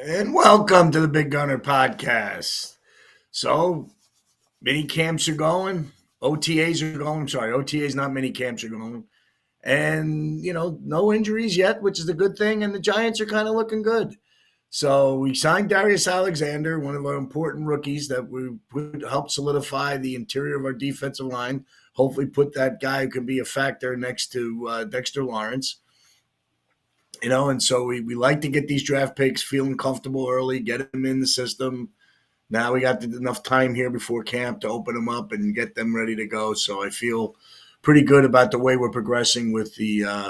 And welcome to the Big Gunner Podcast. So, mini camps are going, OTAs are going. Sorry, OTAs, not mini camps are going. And, no injuries yet, which is a good thing. And the Giants are kind of looking good. So, we signed Darius Alexander, one of our important rookies that would help solidify the interior of our defensive line. Hopefully, put that guy who can be a factor next to Dexter Lawrence. And so we like to get these draft picks feeling comfortable early, get them in the system. Now we got enough time here before camp to open them up and get them ready to go. So I feel pretty good about the way we're progressing with with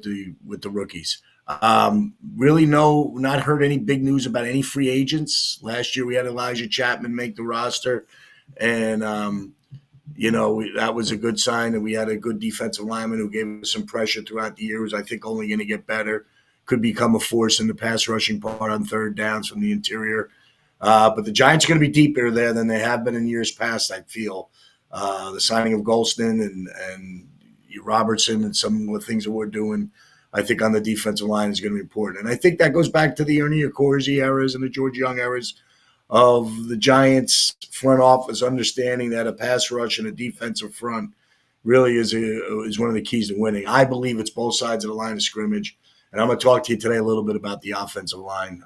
the rookies. Really, not heard any big news about any free agents. Last year we had Elijah Chapman make the roster, and that was a good sign that we had a good defensive lineman who gave us some pressure throughout the year. Who's I think only going to get better. Could become a force in the pass rushing part on third downs from the interior. But the Giants are going to be deeper there than they have been in years past, I feel. The signing of Golston and Robertson and some of the things that we're doing, I think, on the defensive line is going to be important. And I think that goes back to the Ernie Accorsi eras and the George Young eras of the Giants front office understanding that a pass rush and a defensive front really is one of the keys to winning. I believe it's both sides of the line of scrimmage. And I'm going to talk to you today a little bit about the offensive line,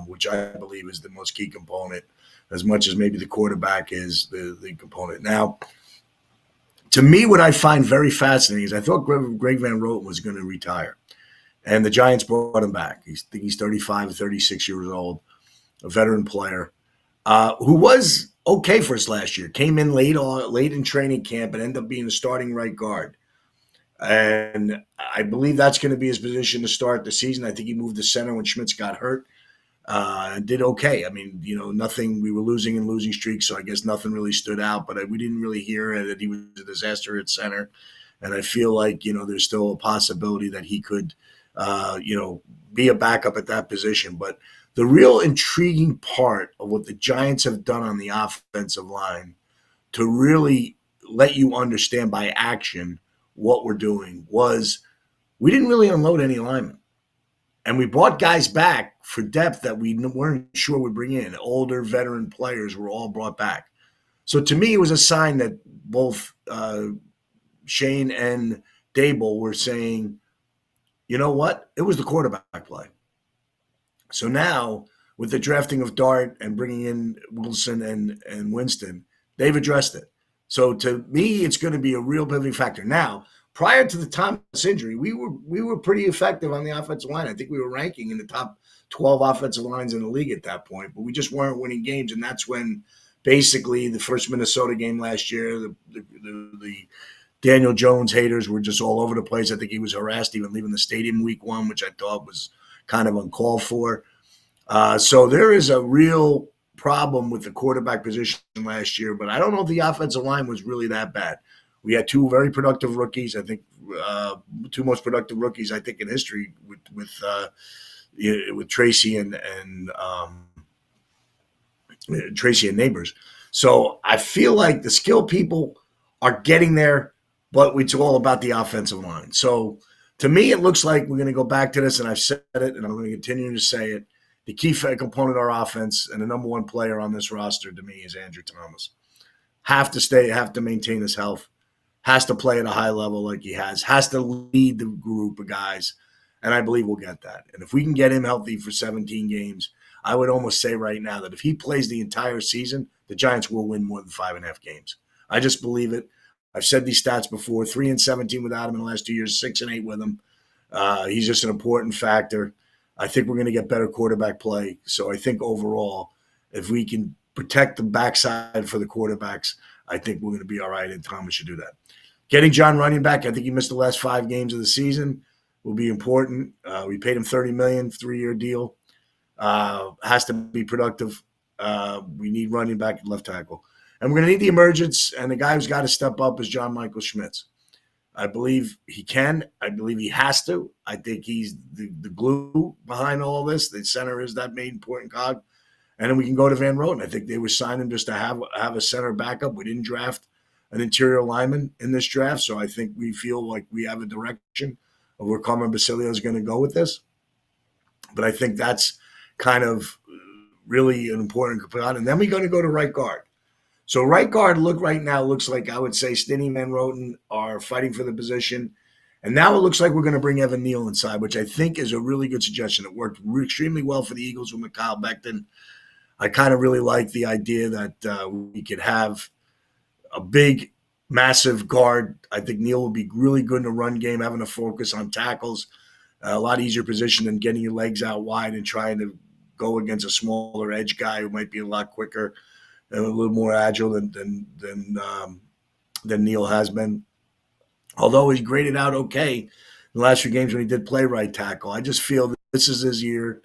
which I believe is the most key component, as much as maybe the quarterback is the component. Now, to me, what I find very fascinating is I thought Greg Van Roten was going to retire. And the Giants brought him back. He's 35 or 36 years old, a veteran player. Who was okay for us last year. Came in late in training camp and ended up being the starting right guard. And I believe that's going to be his position to start the season. I think he moved to center when Schmitz got hurt. And did okay. I mean, nothing. We were losing streaks, so I guess nothing really stood out. But we didn't really hear that he was a disaster at center. And I feel like, there's still a possibility that he could, be a backup at that position. But the real intriguing part of what the Giants have done on the offensive line to really let you understand by action what we're doing was we didn't really unload any linemen. And we brought guys back for depth that we weren't sure would bring in. Older veteran players were all brought back. So to me, it was a sign that both Shane and Dable were saying, you know what? It was the quarterback play. So now, with the drafting of Dart and bringing in Wilson and Winston, they've addressed it. So to me, it's going to be a real pivoting factor. Now, prior to the Thomas injury, we were pretty effective on the offensive line. I think we were ranking in the top 12 offensive lines in the league at that point, but we just weren't winning games. And that's when basically the first Minnesota game last year, the Daniel Jones haters were just all over the place. I think he was harassed even leaving the stadium week one, which I thought was kind of uncalled for. So there is a real problem with the quarterback position last year, but I don't know if the offensive line was really that bad. We had two very productive rookies. I think two most productive rookies I think in history with Tracy and Tracy and Neighbors. So I feel like the skill people are getting there, but it's all about the offensive line. So to me, it looks like we're going to go back to this, and I've said it, and I'm going to continue to say it. The key component of our offense and the number one player on this roster to me is Andrew Thomas. Have to maintain his health, has to play at a high level like he has to lead the group of guys, and I believe we'll get that. And if we can get him healthy for 17 games, I would almost say right now that if he plays the entire season, the Giants will win more than 5.5 games. I just believe it. I've said these stats before, 3-17 without him in the last 2 years, 6-8 with him. He's just an important factor. I think we're going to get better quarterback play. So I think overall, if we can protect the backside for the quarterbacks, I think we're going to be all right, and Thomas should do that. Getting John Runyon back, I think he missed the last 5 games of the season, will be important. We paid him $30 million, 3-year deal. Has to be productive. We need Runyon back at left tackle. And we're going to need the emergence, and the guy who's got to step up is John Michael Schmitz. I believe he can. I believe he has to. I think he's the glue behind all this. The center is that main important cog. And then we can go to Van Roten. I think they were signing just to have a center backup. We didn't draft an interior lineman in this draft, so I think we feel like we have a direction of where Carmen Basilio is going to go with this. But I think that's kind of really an important component. And then we're going to go to right guard. So right guard looks like, I would say, Stinnie Van Roten are fighting for the position. And now it looks like we're going to bring Evan Neal inside, which I think is a really good suggestion. It worked extremely well for the Eagles with Mikal Becton. I kind of really like the idea that we could have a big, massive guard. I think Neal will be really good in the run game, having a focus on tackles. A lot easier position than getting your legs out wide and trying to go against a smaller edge guy who might be a lot quicker and a little more agile than Neal has been. Although he's graded out okay in the last few games when he did play right tackle. I just feel that this is his year.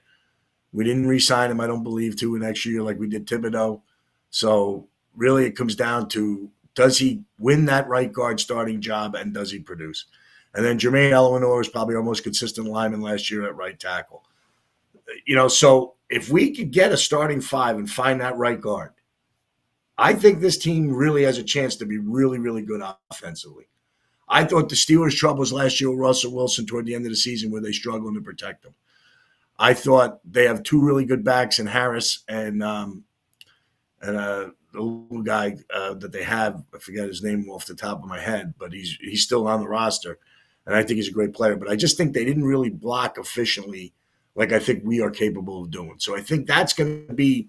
We didn't re-sign him, I don't believe, to next year like we did Thibodeau. So really it comes down to, does he win that right guard starting job and does he produce? And then Jermaine Eleanor is probably our most consistent lineman last year at right tackle. So if we could get a starting five and find that right guard, I think this team really has a chance to be really, really good offensively. I thought the Steelers' troubles last year with Russell Wilson toward the end of the season where they struggled to protect him. I thought they have two really good backs in Harris and the little guy that they have. I forget his name off the top of my head, but he's still on the roster, and I think he's a great player. But I just think they didn't really block efficiently like I think we are capable of doing. So I think that's going to be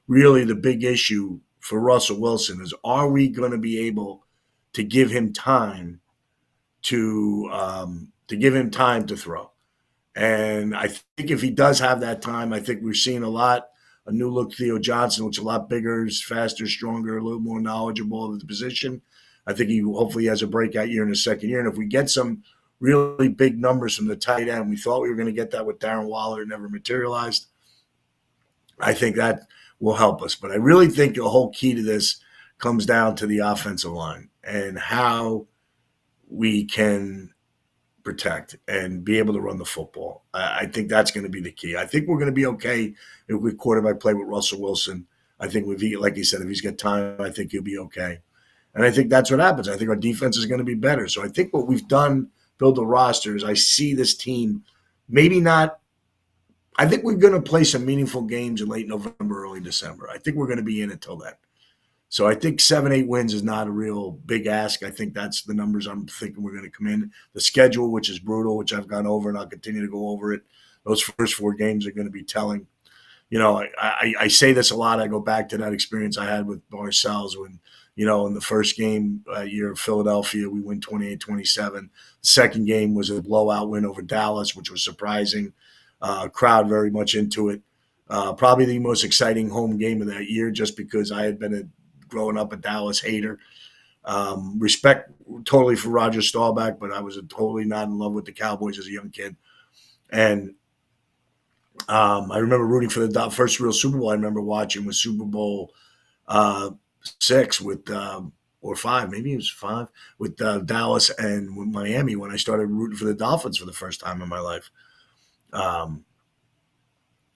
really the big issue for Russell Wilson is, are we going to be able to give him time to throw? And I think if he does have that time, I think we're seeing a new look Theo Johnson, which is a lot bigger, faster, stronger, a little more knowledgeable of the position. I think he hopefully has a breakout year in his second year. And if we get some really big numbers from the tight end, we thought we were going to get that with Darren Waller, it never materialized. I think that will help us. But I really think the whole key to this comes down to the offensive line and how we can protect and be able to run the football. I think that's going to be the key. I think we're going to be okay if we quarterback play with Russell Wilson. I think like he said, if he's got time, I think he'll be okay. And I think that's what happens. I think our defense is going to be better. So I think what we've done, build the rosters, I see this team maybe not. I think we're going to play some meaningful games in late November, early December. I think we're going to be in until then. So I think 7-8 wins is not a real big ask. I think that's the numbers I'm thinking we're going to come in. The schedule, which is brutal, which I've gone over and I'll continue to go over it. Those first 4 games are going to be telling. I say this a lot. I go back to that experience I had with Parcells when, in the first game year of Philadelphia, we win 28-27. The second game was a blowout win over Dallas, which was surprising. Crowd very much into it. Probably the most exciting home game of that year just because I had been growing up a Dallas hater. Respect totally for Roger Staubach, but I was totally not in love with the Cowboys as a young kid. And I remember rooting for the first real Super Bowl I remember watching was Super Bowl 6 with or 5, maybe it was 5, with Dallas and with Miami when I started rooting for the Dolphins for the first time in my life. I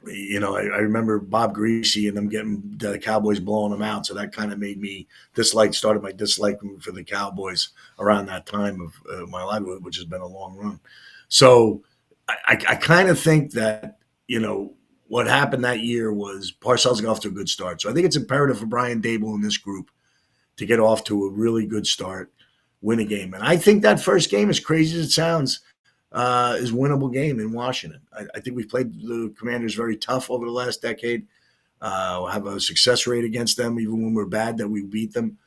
remember Bob Greasy and them getting the Cowboys blowing them out. So that kind of made me started my dislike for the Cowboys around that time of my life, which has been a long run. So I kind of think that, what happened that year was Parcells got off to a good start. So I think it's imperative for Brian Daboll and this group to get off to a really good start, win a game. And I think that first game, as crazy as it sounds, is a winnable game in Washington. I think we've played the Commanders very tough over the last decade. Have a success rate against them, even when we're bad, that we beat them.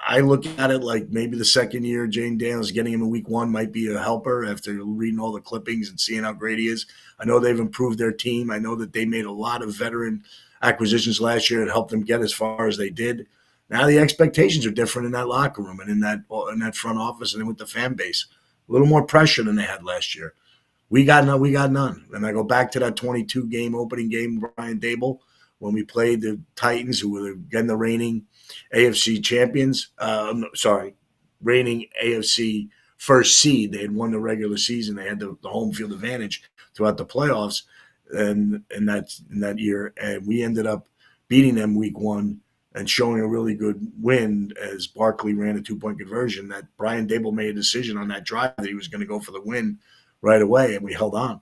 I look at it like maybe the second year Jane Daniels getting him in week 1 might be a helper after reading all the clippings and seeing how great he is. I know they've improved their team. I know that they made a lot of veteran acquisitions last year that helped them get as far as they did. Now the expectations are different in that locker room and in that front office and with the fan base. A little more pressure than they had last year. We got none. And I go back to that 22-game opening game, Brian Daboll, when we played the Titans, who were again the reigning AFC champions. Reigning AFC first seed. They had won the regular season. They had the home field advantage throughout the playoffs and in that year. And we ended up beating them week 1 and showing a really good win as Barkley ran a 2-point conversion, that Brian Daboll made a decision on that drive that he was going to go for the win right away, and we held on.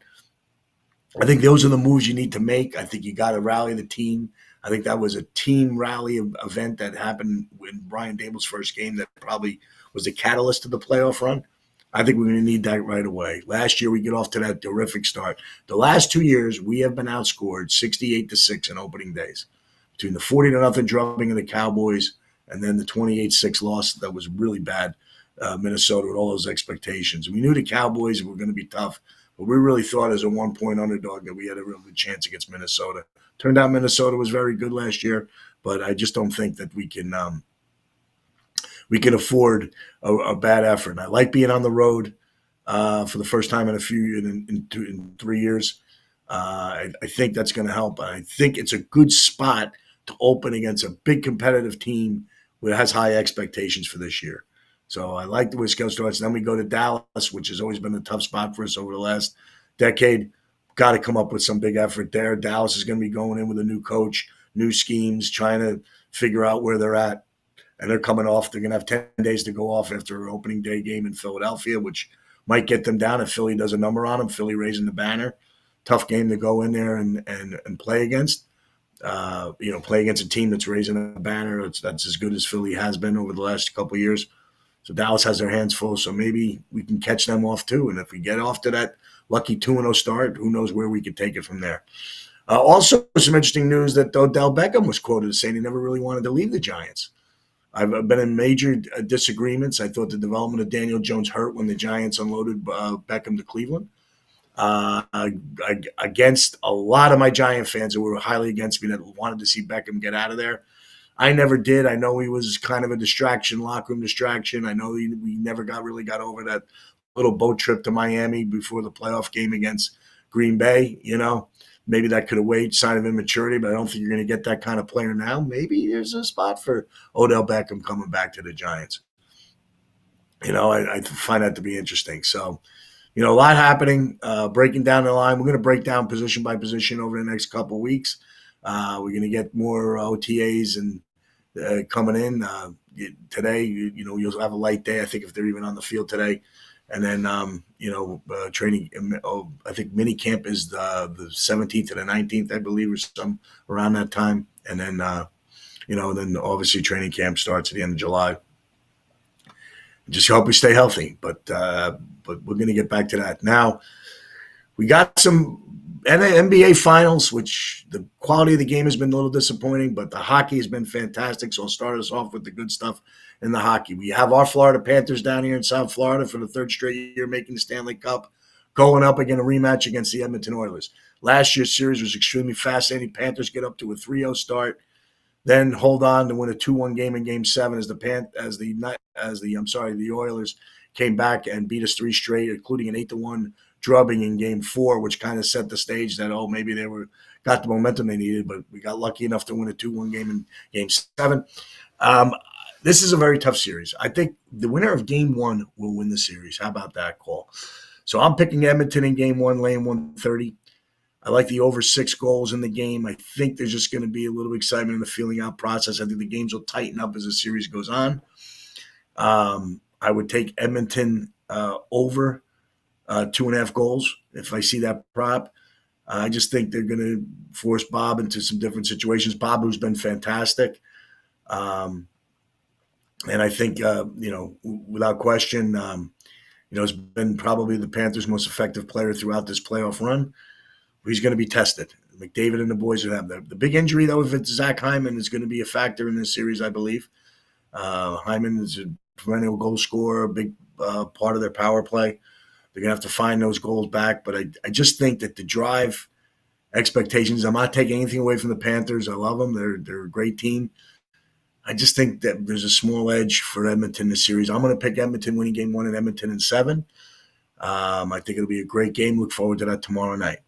I think those are the moves you need to make. I think you got to rally the team. I think that was a team rally event that happened in Brian Dable's first game that probably was the catalyst of the playoff run. I think we're going to need that right away. Last year, we get off to that terrific start. The last 2 years, we have been outscored 68-6 in opening days between the 40-0 drubbing of the Cowboys and then the 28-6 loss that was really bad, Minnesota, with all those expectations. We knew the Cowboys were going to be tough, but we really thought as a 1-point underdog that we had a real good chance against Minnesota. Turned out Minnesota was very good last year, but I just don't think that we can afford a bad effort. And I like being on the road for the first time in 3 years. I think that's going to help. I think it's a good spot to open against a big competitive team that has high expectations for this year. So I like the way Wisco starts. Then we go to Dallas, which has always been a tough spot for us over the last decade. Got to come up with some big effort there. Dallas is going to be going in with a new coach, new schemes, trying to figure out where they're at. And they're coming off. They're going to have 10 days to go off after an opening day game in Philadelphia, which might get them down if Philly does a number on them. Philly raising the banner. Tough game to go in there and play against. Play against a team that's raising a banner. That's as good as Philly has been over the last couple of years. So Dallas has their hands full, so maybe we can catch them off too. And if we get off to that lucky 2-0 start, who knows where we could take it from there. Also, some interesting news that Odell Beckham was quoted as saying he never really wanted to leave the Giants. I've been in major disagreements. I thought the development of Daniel Jones hurt when the Giants unloaded Beckham to Cleveland. Against a lot of my Giant fans who were highly against me that wanted to see Beckham get out of there. I never did. I know he was kind of a distraction, locker room distraction. I know we never really got over that little boat trip to Miami before the playoff game against Green Bay. Maybe that could have waited, sign of immaturity, but I don't think you're going to get that kind of player now. Maybe there's a spot for Odell Beckham coming back to the Giants. I find that to be interesting. So, a lot happening, breaking down the line. We're going to break down position by position over the next couple of weeks. We're going to get more OTAs and coming in today. You'll have a light day. I think if they're even on the field today, and then training. I think mini camp is the 17th to the 19th, I believe, or some around that time. And then then obviously training camp starts at the end of July. Just hope we stay healthy, but we're going to get back to that. Now, we got some NBA finals, which the quality of the game has been a little disappointing, but the hockey has been fantastic. So I'll start us off with the good stuff in the hockey. We have our Florida Panthers down here in South Florida for the third straight year making the Stanley Cup, going up again a rematch against the Edmonton Oilers. Last year's series was extremely fascinating. Panthers get up to a 3-0 start, then hold on to win a 2-1 game in Game 7 as the Oilers came back and beat us 3 straight, including an 8-1 drubbing in Game 4, which kind of set the stage that maybe they got the momentum they needed, but we got lucky enough to win a 2-1 game in Game 7. This is a very tough series. I think the winner of Game 1 will win the series. How about that call? So I'm picking Edmonton in Game 1, laying 130. I like the over 6 goals in the game. I think there's just going to be a little excitement in the feeling out process. I think the games will tighten up as the series goes on. I would take Edmonton over 2.5 goals if I see that prop. I just think they're going to force Bob into some different situations. Bob, who's been fantastic. And I think, without question, has been probably the Panthers' most effective player throughout this playoff run. He's going to be tested. McDavid and the boys will have that. The big injury, though, if it's Zach Hyman, is going to be a factor in this series, I believe. Hyman is a perennial goal scorer, a big part of their power play. They're going to have to find those goals back. But I just think that the drive expectations, I'm not taking anything away from the Panthers. I love them. They're a great team. I just think that there's a small edge for Edmonton this series. I'm going to pick Edmonton winning Game 1 in Edmonton in 7. I think it'll be a great game. Look forward to that tomorrow night.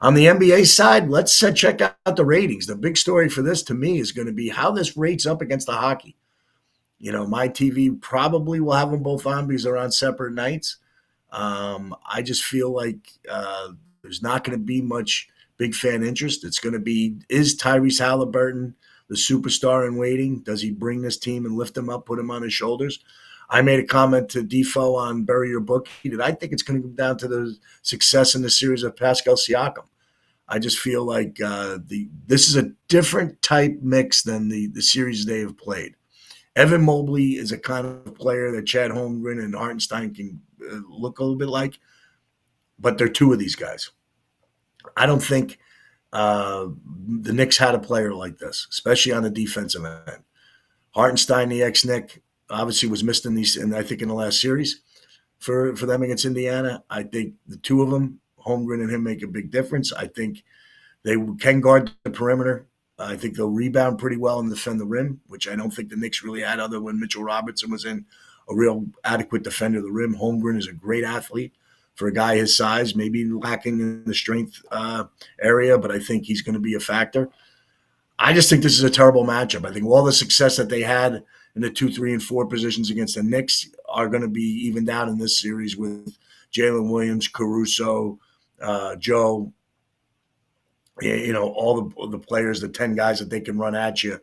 On the NBA side, let's check out the ratings. The big story for this, to me, is going to be how this rates up against the hockey. My TV probably will have them both on because they're on separate nights. I just feel like there's not going to be much big fan interest. It's going to be, is Tyrese Halliburton the superstar in waiting? Does he bring this team and lift them up, put them on his shoulders? I made a comment to Defo on Bury Your Bookie that I think it's going to come down to the success in the series of Pascal Siakam. I just feel like this is a different type mix than the series they have played. Evan Mobley is a kind of player that Chad Holmgren and Hartenstein can look a little bit like, but they're two of these guys. I don't think the Knicks had a player like this, especially on the defensive end. Hartenstein, the ex-Knick, obviously was missed in these, and I think in the last series for them against Indiana. I think the two of them, Holmgren and him, make a big difference. I think they can guard the perimeter. I think they'll rebound pretty well and defend the rim, which I don't think the Knicks really had other when Mitchell Robinson was in, a real adequate defender of the rim. Holmgren is a great athlete for a guy his size, maybe lacking in the strength area, but I think he's going to be a factor. I just think this is a terrible matchup. I think all the success that they had in the 2, 3, and 4 positions against the Knicks are going to be evened out in this series with Jalen Williams, Caruso, Joe, all the players, the 10 guys that they can run at you,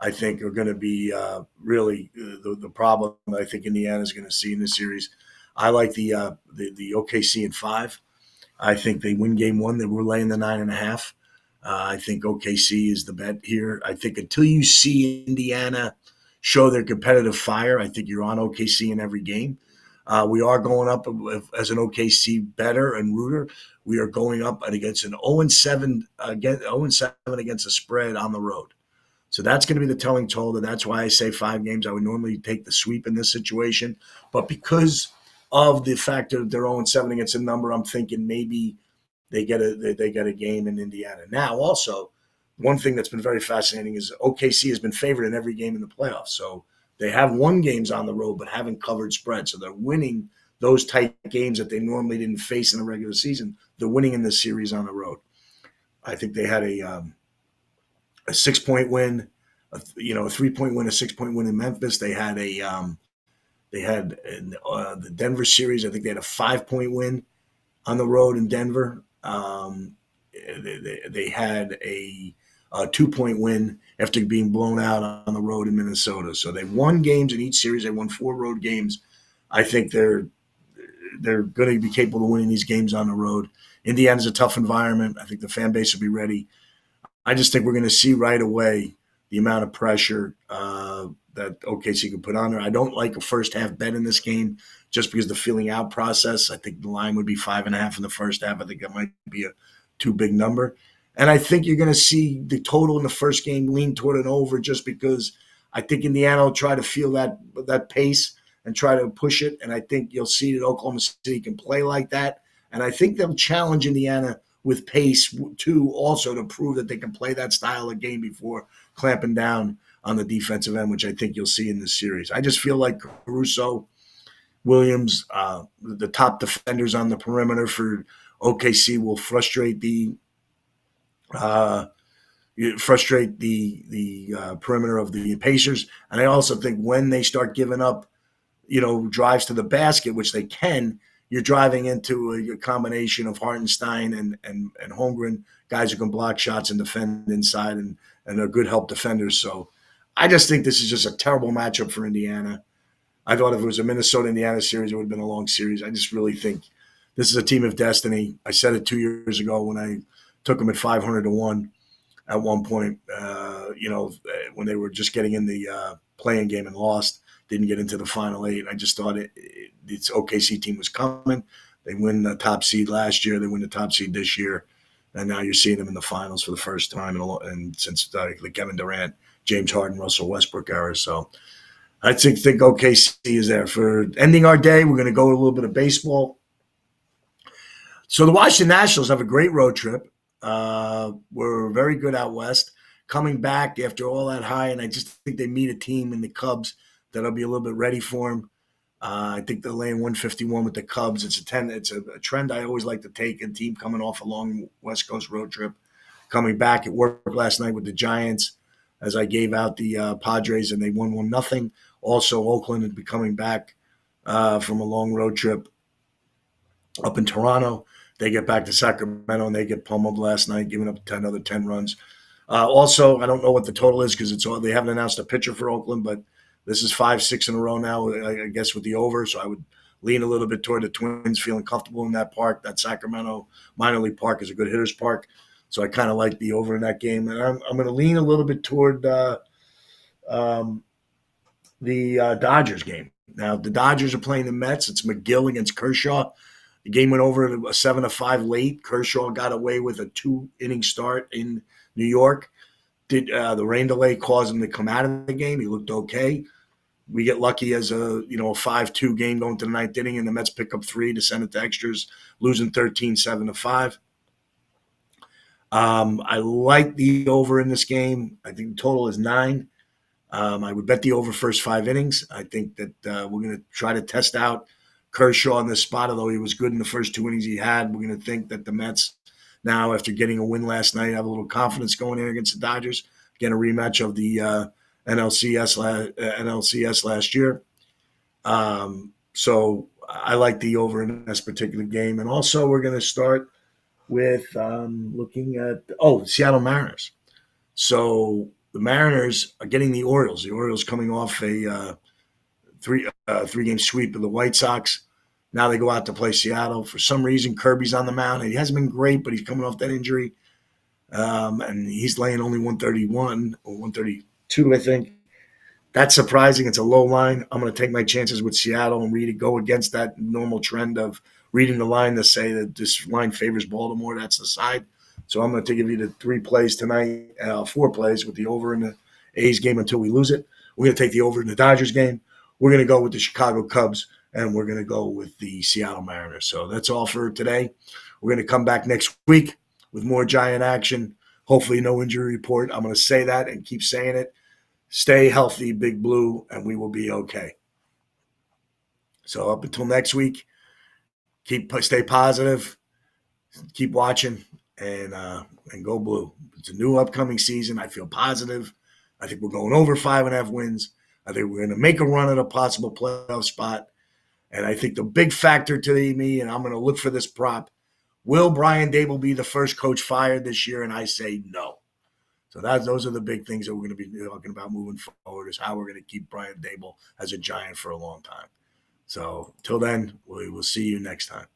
I think are going to be really the problem I think Indiana is going to see in this series. I like the OKC in 5. I think they win game 1. They were laying the 9.5. I think OKC is the bet here. I think until you see Indiana show their competitive fire, I think you're on OKC in every game. We are going up as an OKC better and rooter. We are going up against an 0-7 against a spread on the road. So that's going to be the telling toll, and that's why I say 5 games. I would normally take the sweep in this situation, but because of the fact that they're 0-7 against a number, I'm thinking maybe they get a game in Indiana. Now, also, one thing that's been very fascinating is OKC has been favored in every game in the playoffs. So they have won games on the road, but haven't covered spread. So they're winning those tight games that they normally didn't face in the regular season. They're winning in this series on the road. I think they had a 6-point win, a 3-point win, a 6-point win in Memphis. They had the Denver series. I think they had a 5-point win on the road in Denver. They had a 2-point win after being blown out on the road in Minnesota. So they won games in each series. They won 4 road games. I think they're going to be capable of winning these games on the road. Indiana's a tough environment. I think the fan base will be ready. I just think we're going to see right away the amount of pressure that OKC can put on there. I don't like a first half bet in this game just because the feeling out process. I think the line would be 5.5 in the first half. I think that might be a too big number. And I think you're going to see the total in the first game lean toward an over just because I think Indiana will try to feel that pace and try to push it. And I think you'll see that Oklahoma City can play like that. And I think they'll challenge Indiana with pace too, also to prove that they can play that style of game before clamping down on the defensive end, which I think you'll see in this series. I just feel like Caruso, Williams, the top defenders on the perimeter for OKC will frustrate the perimeter of the Pacers. And I also think when they start giving up, drives to the basket, which they can, you're driving into a combination of Hartenstein and Holmgren, guys who can block shots and defend inside and are good help defenders. So I just think this is just a terrible matchup for Indiana. I thought if it was a Minnesota-Indiana series, it would have been a long series. I just really think this is a team of destiny. I said it 2 years ago when I took them at 500-1 at one point, when they were just getting in the playing game and lost, didn't get into the Final 8. I just thought this OKC team was coming. They win the top seed last year. They win the top seed this year. And now you're seeing them in the finals for the first time and since the Kevin Durant, James Harden, Russell Westbrook era. So I think OKC is there. For ending our day, we're going to go a little bit of baseball. So the Washington Nationals have a great road trip. We're very good out west. Coming back after all that high, and I just think they meet a team in the Cubs that'll be a little bit ready for them. I think they're laying 151 with the Cubs. It's a trend I always like to take. A team coming off a long West Coast road trip, coming back at work last night with the Giants, as I gave out the Padres and they won 1-0. Also, Oakland would be coming back from a long road trip up in Toronto. They get back to Sacramento and they get pummeled last night, giving up another 10 runs. Also, I don't know what the total is because they haven't announced a pitcher for Oakland, but this is 5-6 in a row now, I guess, with the over. So I would lean a little bit toward the Twins feeling comfortable in that park. That Sacramento minor league park is a good hitter's park. So I kind of like the over in that game. And I'm going to lean a little bit toward um, the Dodgers game. Now, the Dodgers are playing the Mets. It's McGill against Kershaw. The game went over at a 7-5 late. Kershaw got away with a 2-inning start in New York. The rain delay caused him to come out of the game. He looked okay. We get lucky as a 5-2 game going to the ninth inning, and the Mets pick up 3 to send it to extras, losing 13-7-5. I like the over in this game. I think the total is 9. I would bet the over first 5 innings. I think that we're going to try to test out Kershaw in this spot, although he was good in the first 2 innings he had. We're going to think that the Mets now, after getting a win last night, have a little confidence going in against the Dodgers. Again, a rematch of the NLCS last year. So I like the over in this particular game. And also we're going to start with looking at, Seattle Mariners. So the Mariners are getting the Orioles. The Orioles coming off a three-game sweep of the White Sox. Now they go out to play Seattle. For some reason, Kirby's on the mound. And he hasn't been great, but he's coming off that injury. And he's laying only 131 or 132, I think. That's surprising. It's a low line. I'm going to take my chances with Seattle and read it, go against that normal trend of reading the line to say that this line favors Baltimore. That's the side. So I'm going to give you the 3 plays tonight, 4 plays with the over in the A's game until we lose it. We're going to take the over in the Dodgers game. We're going to go with the Chicago Cubs, and we're going to go with the Seattle Mariners. So that's all for today. We're going to come back next week with more Giant action. Hopefully no injury report. I'm going to say that and keep saying it. Stay healthy, Big Blue, and we will be okay. So up until next week, stay positive, keep watching, and go Blue. It's a new upcoming season. I feel positive. I think we're going over 5.5 wins. I think we're going to make a run at a possible playoff spot. And I think the big factor to me, and I'm going to look for this prop, will Brian Daboll be the first coach fired this year? And I say no. So those are the big things that we're going to be talking about moving forward, is how we're going to keep Brian Daboll as a Giant for a long time. So till then, we will see you next time.